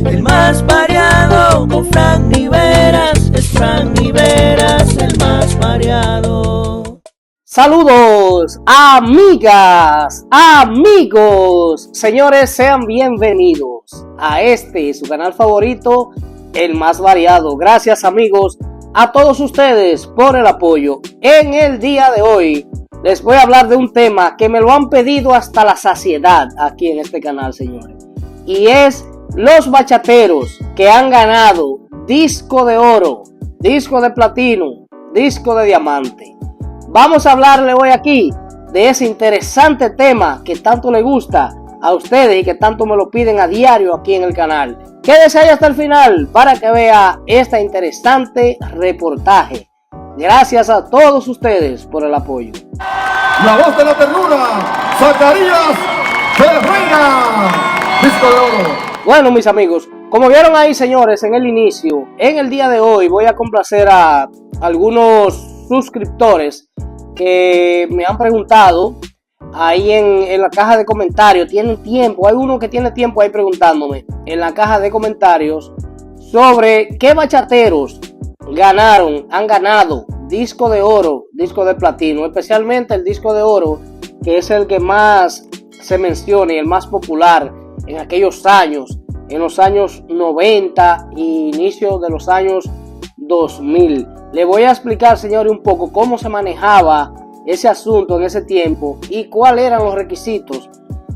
el más variado. Con Frank Riveras, es Frank Riveras, el más variado. Saludos, amigas, amigos, señores, sean bienvenidos a su canal favorito, el más variado. Gracias, amigos, a todos ustedes por el apoyo. En el día de hoy les voy a hablar de un tema que me lo han pedido hasta la saciedad aquí en este canal, señores, y es los bachateros que han ganado disco de oro, disco de platino, disco de diamante. Vamos a hablarle hoy aquí de ese interesante tema que tanto le gusta a ustedes y que tanto me lo piden a diario aquí en el canal. Quédese ahí hasta el final para que vea este interesante reportaje. Gracias a todos ustedes por el apoyo. La voz de la ternura, Zacarías Ferreira, disco de oro. Bueno, mis amigos, como vieron ahí, señores, en el inicio, en el día de hoy voy a complacer a algunos suscriptores que me han preguntado ahí en la caja de comentarios. Tienen tiempo, hay uno que tiene tiempo ahí preguntándome en la caja de comentarios sobre qué bachateros han ganado disco de oro, disco de platino, especialmente el disco de oro, que es el que más se menciona y el más popular en aquellos años, en los años 90 e inicio de los años 2000. Le voy a explicar, señores, un poco cómo se manejaba ese asunto en ese tiempo y cuáles eran los requisitos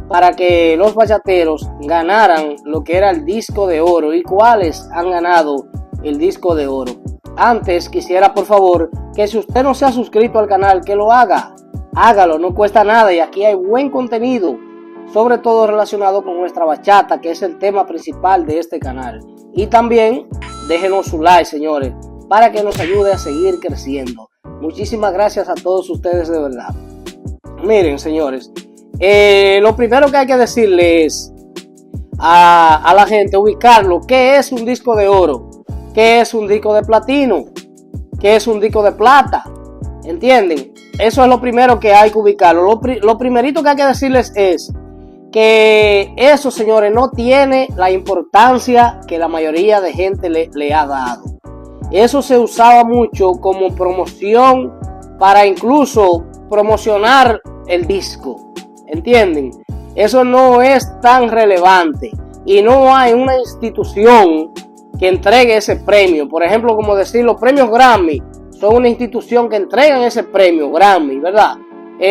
para que los bachateros ganaran lo que era el disco de oro y cuáles han ganado el disco de oro. Antes quisiera, por favor, que si usted no se ha suscrito al canal, que lo haga. Hágalo, no cuesta nada y aquí hay buen contenido, sobre todo relacionado con nuestra bachata, que es el tema principal de este canal. Y también déjenos su like, señores, para que nos ayude a seguir creciendo. Muchísimas gracias a todos ustedes, de verdad. Miren, señores, lo primero que hay que decirles a la gente, ubicarlo, ¿qué es un disco de oro? ¿Qué es un disco de platino? ¿Qué es un disco de plata? ¿Entienden? Eso es lo primero que hay que ubicarlo. Lo primerito que hay que decirles es que eso, señores, no tiene la importancia que la mayoría de gente le ha dado. Eso se usaba mucho como promoción para incluso promocionar el disco. ¿Entienden? Eso no es tan relevante y no hay una institución que entregue ese premio. Por ejemplo, como decir, los premios Grammy son una institución que entregan ese premio Grammy, ¿verdad?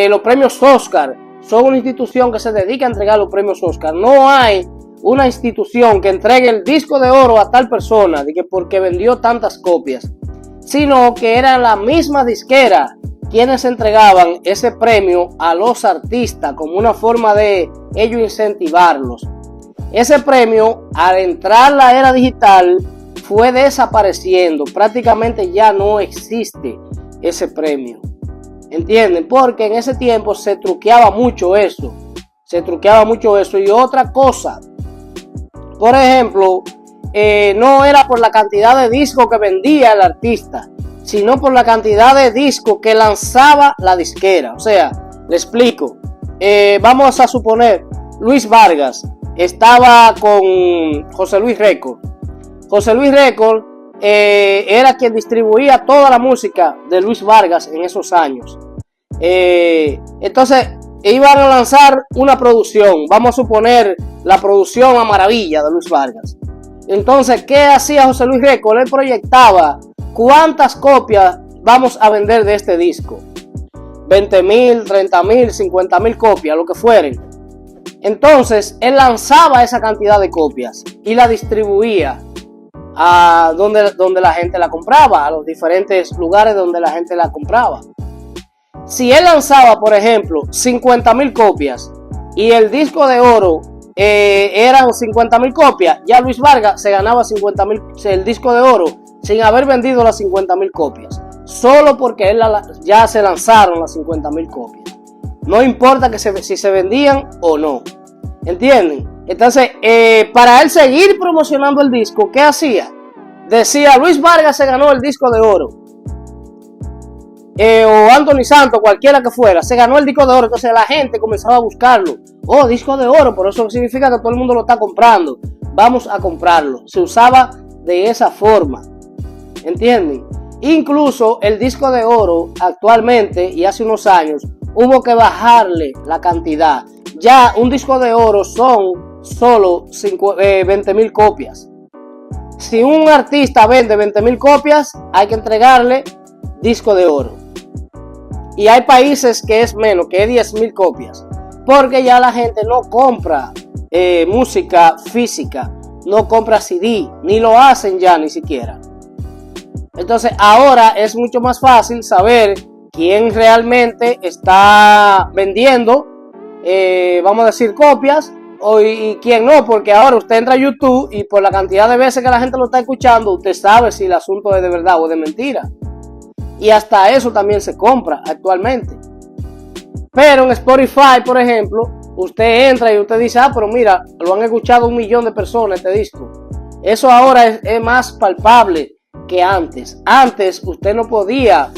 Los premios Oscar son una institución que se dedica a entregar los premios Oscar. No hay una institución que entregue el disco de oro a tal persona de que porque vendió tantas copias, sino que era la misma disquera quienes entregaban ese premio a los artistas como una forma de ellos incentivarlos. Ese premio, al entrar la era digital, fue desapareciendo. Prácticamente ya no existe ese premio. ¿Entienden? Porque en ese tiempo se truqueaba mucho eso. Y otra cosa, por ejemplo, no era por la cantidad de discos que vendía el artista, sino por la cantidad de discos que lanzaba la disquera. O sea, le explico. Vamos a suponer, Luis Vargas estaba con José Luis Record. José Luis Record era quien distribuía toda la música de Luis Vargas en esos años. Entonces iban a lanzar una producción, vamos a suponer la producción A Maravilla de Luis Vargas. Entonces, ¿qué hacía José Luis Record? Él proyectaba cuántas copias vamos a vender de este disco. 20,000, 30,000, 50,000 copias, lo que fueren. Entonces, él lanzaba esa cantidad de copias y la distribuía a donde la gente la compraba, a los diferentes lugares donde la gente la compraba. Si él lanzaba, por ejemplo, 50,000 copias y el disco de oro eran 50,000 copias, ya Luis Vargas se ganaba 50,000 el disco de oro sin haber vendido las 50,000 copias, solo porque ya se lanzaron las 50,000 copias. No importa si se vendían o no. ¿Entienden? Entonces, para él seguir promocionando el disco, ¿qué hacía? Decía, Luis Vargas se ganó el disco de oro. O Anthony Santos, cualquiera que fuera, se ganó el disco de oro. Entonces la gente comenzaba a buscarlo. Oh, disco de oro, por eso significa que todo el mundo lo está comprando. vamos a comprarlo. Se usaba de esa forma, ¿entienden? Incluso el disco de oro actualmente y hace unos años hubo que bajarle la cantidad. Ya un disco de oro son solo 20,000 copias. Si un artista vende 20,000 copias, hay que entregarle disco de oro. Y hay países que es menos, que es 10,000 copias. Porque ya la gente no compra música física, no compra CD, ni lo hacen ya ni siquiera. Entonces ahora es mucho más fácil saber quién realmente está vendiendo, vamos a decir, copias, y quién no, porque ahora usted entra a YouTube y por la cantidad de veces que la gente lo está escuchando, usted sabe si el asunto es de verdad o de mentira. Y hasta eso también se compra actualmente. Pero en Spotify, por ejemplo, usted entra y usted dice, pero mira, lo han escuchado 1,000,000 de personas este disco. Eso ahora es más palpable que antes. Antes usted no podía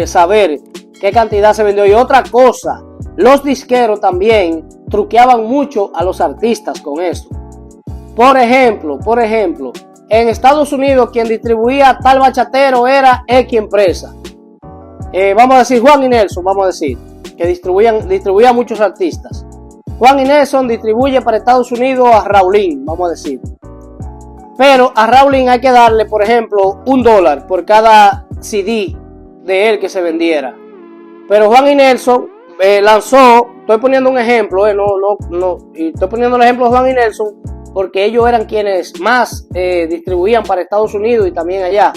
saber qué cantidad se vendió. Y otra cosa, los disqueros también truqueaban mucho a los artistas con eso. Por ejemplo, en Estados Unidos quien distribuía tal bachatero era X empresa. Vamos a decir Juan y Nelson, vamos a decir, que distribuía muchos artistas. Juan y Nelson distribuye para Estados Unidos a Raulín, vamos a decir. Pero a Raulín hay que darle, por ejemplo, $1 por cada CD de él que se vendiera. Pero Juan y Nelson lanzó, estoy poniendo un ejemplo, y estoy poniendo el ejemplo de Juan y Nelson porque ellos eran quienes más distribuían para Estados Unidos y también allá.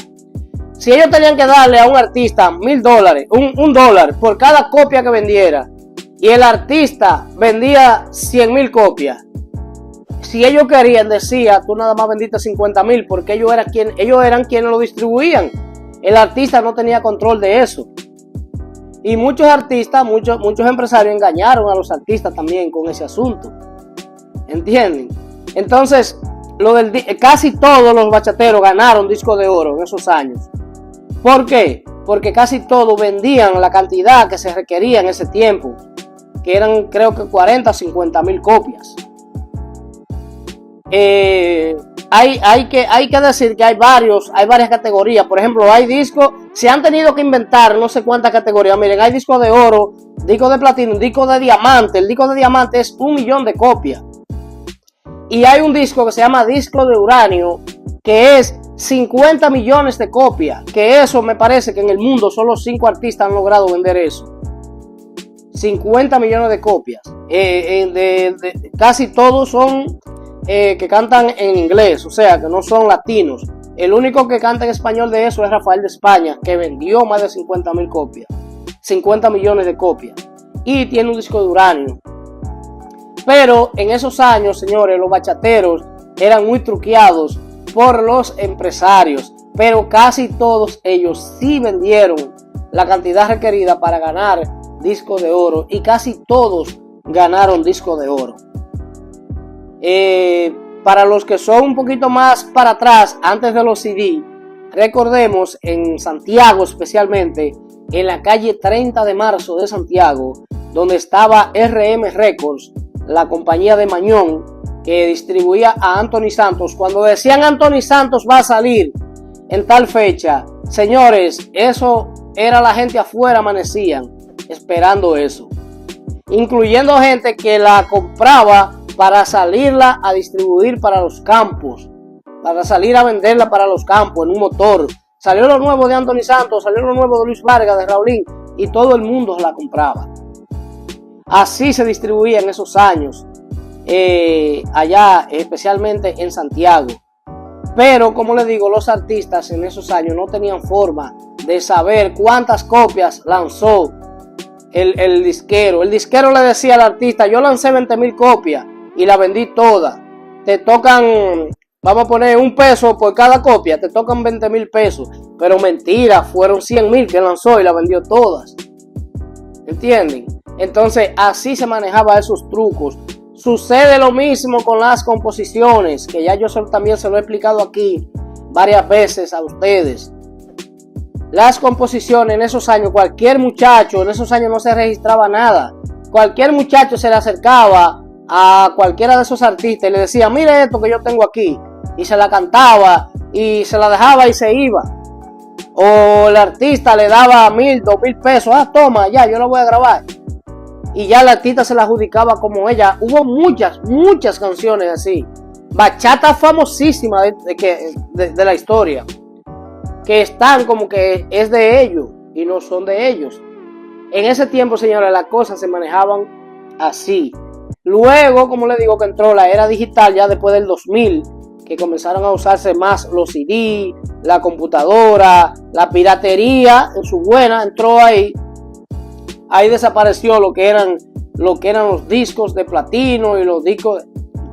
Si ellos tenían que darle a un artista $1,000, $1 por cada copia que vendiera, y el artista vendía 100,000 copias, si ellos querían, decía, tú nada más vendiste 50,000, porque ellos eran quienes lo distribuían. El artista no tenía control de eso. Y muchos artistas, muchos empresarios engañaron a los artistas también con ese asunto. ¿Entienden? Entonces, casi todos los bachateros ganaron disco de oro en esos años. ¿Por qué? Porque casi todos vendían la cantidad que se requería en ese tiempo, que eran creo que 40 o 50,000 copias. Hay que decir que hay varias categorías. Por ejemplo, hay discos, se han tenido que inventar no sé cuántas categorías. Miren, hay disco de oro, disco de platino, disco de diamante. El disco de diamante es 1,000,000 de copias. Y hay un disco que se llama disco de uranio, que es 50 millones de copias. Que eso me parece que en el mundo solo 5 artistas han logrado vender eso. 50 millones de copias. Casi todos son que cantan en inglés, o sea que no son latinos. El único que canta en español de eso es Rafael de España, que vendió más de 50,000 copias, 50 millones de copias, y tiene un disco de uranio. Pero en esos años, señores, los bachateros eran muy truqueados por los empresarios, pero casi todos ellos sí vendieron la cantidad requerida para ganar disco de oro, y casi todos ganaron disco de oro. Para los que son un poquito más para atrás, antes de los CD, recordemos en Santiago, especialmente en la calle 30 de marzo de Santiago, donde estaba RM Records, la compañía de Mañón, que distribuía a Anthony Santos. Cuando decían Anthony Santos va a salir en tal fecha, señores, eso era la gente afuera, amanecían esperando eso, incluyendo gente que la compraba para salirla a distribuir para los campos, para salir a venderla para los campos en un motor. Salió lo nuevo de Anthony Santos, salió lo nuevo de Luis Vargas, de Raulín, y todo el mundo la compraba. Así se distribuía en esos años, allá especialmente en Santiago. Pero como les digo, los artistas en esos años no tenían forma de saber cuántas copias lanzó el disquero. El disquero le decía al artista, yo lancé 20,000 copias y la vendí toda. Te tocan, vamos a poner $1 por cada copia, te tocan 20,000 pesos. Pero mentira, fueron 100,000 que lanzó y la vendió todas. ¿Entienden? Entonces así se manejaba esos trucos. Sucede lo mismo con las composiciones, que ya yo también se lo he explicado aquí varias veces a ustedes. Las composiciones en esos años, cualquier muchacho, en esos años no se registraba nada. Cualquier muchacho se le acercaba a cualquiera de esos artistas y le decía, mire esto que yo tengo aquí, y se la cantaba y se la dejaba y se iba, o el artista le daba 1,000, 2,000 pesos, toma, ya, yo lo voy a grabar, y ya el artista se la adjudicaba como ella. Hubo muchas canciones así, bachata famosísima de la historia, que están como que es de ellos y no son de ellos. En ese tiempo, señores, las cosas se manejaban así. Luego, como les digo, que entró la era digital ya después del 2000, que comenzaron a usarse más los CD, la computadora, la piratería en su buena entró ahí. Ahí desapareció lo que eran los discos de platino y los discos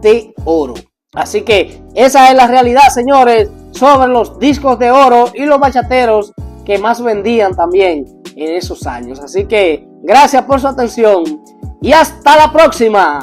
de oro. Así que esa es la realidad, señores, sobre los discos de oro y los bachateros que más vendían también en esos años. Así que gracias por su atención y hasta la próxima.